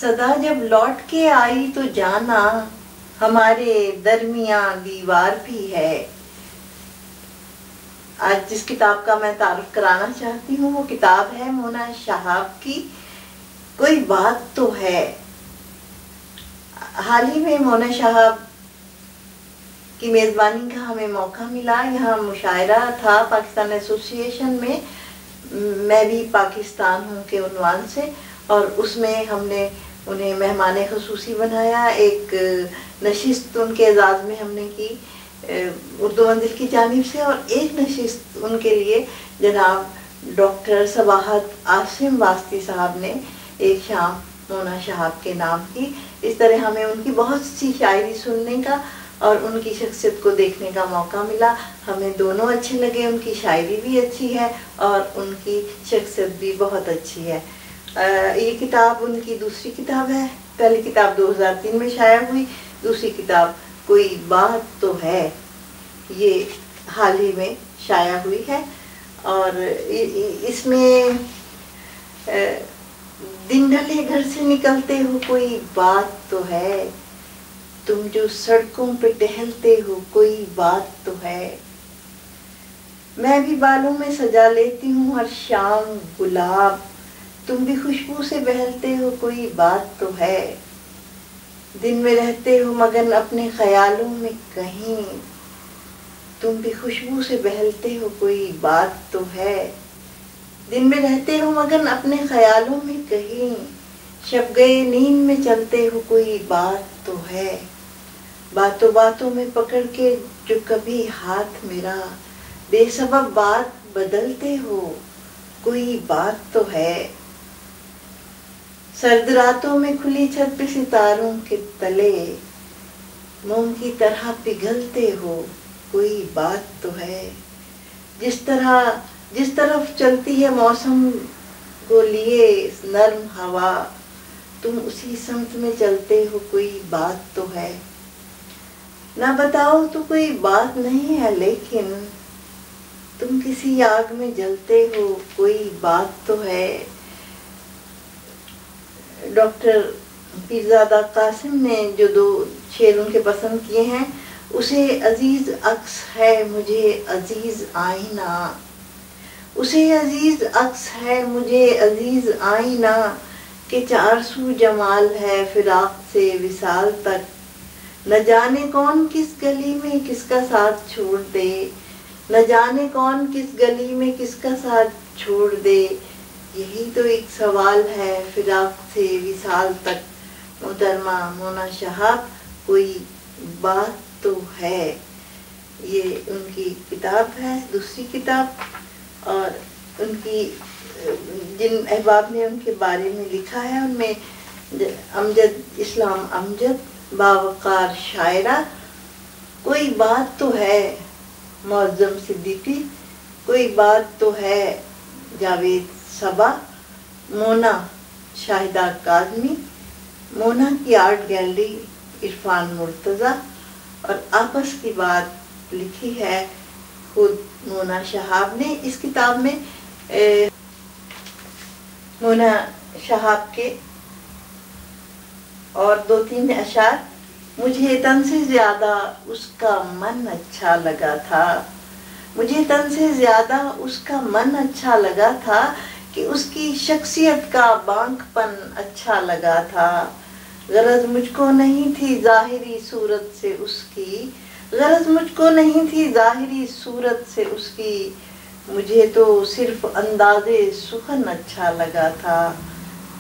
صدا جب لوٹ کے آئی تو جانا ہمارے درمیان دیوار بھی ہے۔ آج جس کتاب کا میں تعارف کرانا چاہتی ہوں وہ کتاب ہے مونا شہاب کی کوئی بات تو ہے۔ حال ہی میں مونا شہاب کی میزبانی کا ہمیں موقع ملا، یہاں مشاعرہ تھا پاکستان ایسوسی ایشن میں، میں بھی پاکستان ہوں کے عنوان سے، اور اس میں ہم نے انہیں مہمان خصوصی بنایا۔ ایک نشست ان کے اعزاز میں ہم نے کی اردو منزل کی جانب سے، اور ایک نشست ان کے لیے جناب ڈاکٹر صباحت عاصم واسطی صاحب نے ایک شام مونا شہاب کے نام کی۔ اس طرح ہمیں ان کی بہت سی شاعری سننے کا اور ان کی شخصیت کو دیکھنے کا موقع ملا۔ ہمیں دونوں اچھے لگے، ان کی شاعری بھی اچھی ہے اور ان کی شخصیت بھی بہت اچھی ہے۔ یہ کتاب ان کی دوسری کتاب ہے، پہلی کتاب 2003 میں شائع ہوئی، دوسری کتاب کوئی بات تو ہے یہ حال ہی میں شائع ہوئی ہے۔ اور اس میں دن ڈھلے گھر سے نکلتے ہو کوئی بات تو ہے، تم جو سڑکوں پہ ٹہلتے ہو کوئی بات تو ہے، میں بھی بالوں میں سجا لیتی ہوں ہر شام گلاب، تم بھی خوشبو سے بہلتے ہو کوئی بات تو ہے، دن میں رہتے ہو مگن اپنے خیالوں میں کہیں، تم بھی خوشبو سے بہلتے ہو کوئی بات تو ہے، دن میں رہتے ہو مگن اپنے خیالوں میں کہیں، شب گئے نیند میں چلتے ہو کوئی بات تو ہے، باتوں باتوں میں پکڑ کے جو کبھی ہاتھ میرا، بے سبب بات بدلتے ہو کوئی بات تو ہے، سرد راتوں میں کھلی چھت پہ ستاروں کے تلے، موم کی طرح پگھلتے ہو کوئی بات تو ہے، جس طرف چلتی ہے موسم کو لیے نرم ہوا، تم اسی سمت میں چلتے ہو کوئی بات تو ہے، نہ بتاؤ تو کوئی بات نہیں ہے لیکن تم کسی آگ میں جلتے ہو کوئی بات تو ہے۔ ڈاکٹر پیرزادہ قاسم نے جو دو شعر ان کے پسند کیے ہیں، اسے عزیز عکس ہے مجھے عزیز آئینہ، اسے عزیز عکس ہے مجھے عزیز آئینہ، کہ چار سو جمال ہے فراق سے وصال تک، نہ جانے کون کس گلی میں کس کا ساتھ چھوڑ دے، نہ جانے کون کس گلی میں کس کا ساتھ چھوڑ دے، یہی تو ایک سوال ہے فراق سے وصال تک۔ محترمہ مونا شہاب کوئی بات تو ہے، یہ ان کی کتاب ہے، دوسری کتاب، اور ان کی جن احباب نے ان کے بارے میں لکھا ہے ان میں امجد اسلام امجد، باوقار شاعرہ، کوئی بات تو ہے معظم صدیقی، کوئی بات تو ہے جاوید صبا، مونا شاہدہ کاظمی، مونا کی آرٹ گیلری عرفان مرتضی، اور آپس کی بات لکھی ہے خود مونا شہاب نے۔ اس کتاب میں مونا شہاب کے اور دو تین اشعار، مجھے تن سے زیادہ اس کا من اچھا لگا تھا، مجھے تن سے زیادہ اس کا من اچھا لگا تھا، کہ اس کی شخصیت کا بانک پن اچھا لگا تھا، غرض مجھ کو نہیں تھی ظاہری صورت سے اس کی، غرض مجھ کو نہیں تھی ظاہری صورت سے اس کی، مجھے تو صرف انداز سخن اچھا لگا تھا،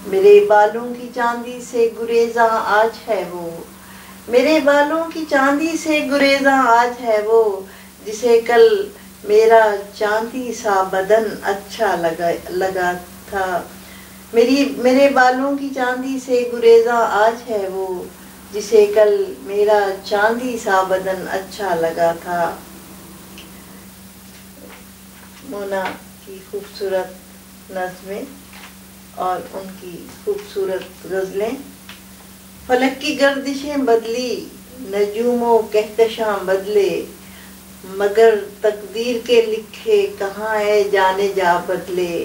میرے بالوں کی چاندی سے گریزاں آج ہے وہ، میرے بالوں کی چاندی سے گریزاں آج ہے وہ، جسے کل میرا چاندی سا بدن اچھا لگا تھا، میرے بالوں کی چاندی سے گریزاں آج ہے وہ، جسے کل میرا چاندی سا بدن اچھا لگا تھا۔ مونا کی خوبصورت نظمیں اور ان کی خوبصورت غزلیں، فلک کی گردشیں بدلی نجوم و کہکشاں بدلے، مگر تقدیر کے لکھے کہاں ہے جانے جا بدلے،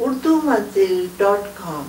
urdumanzil.com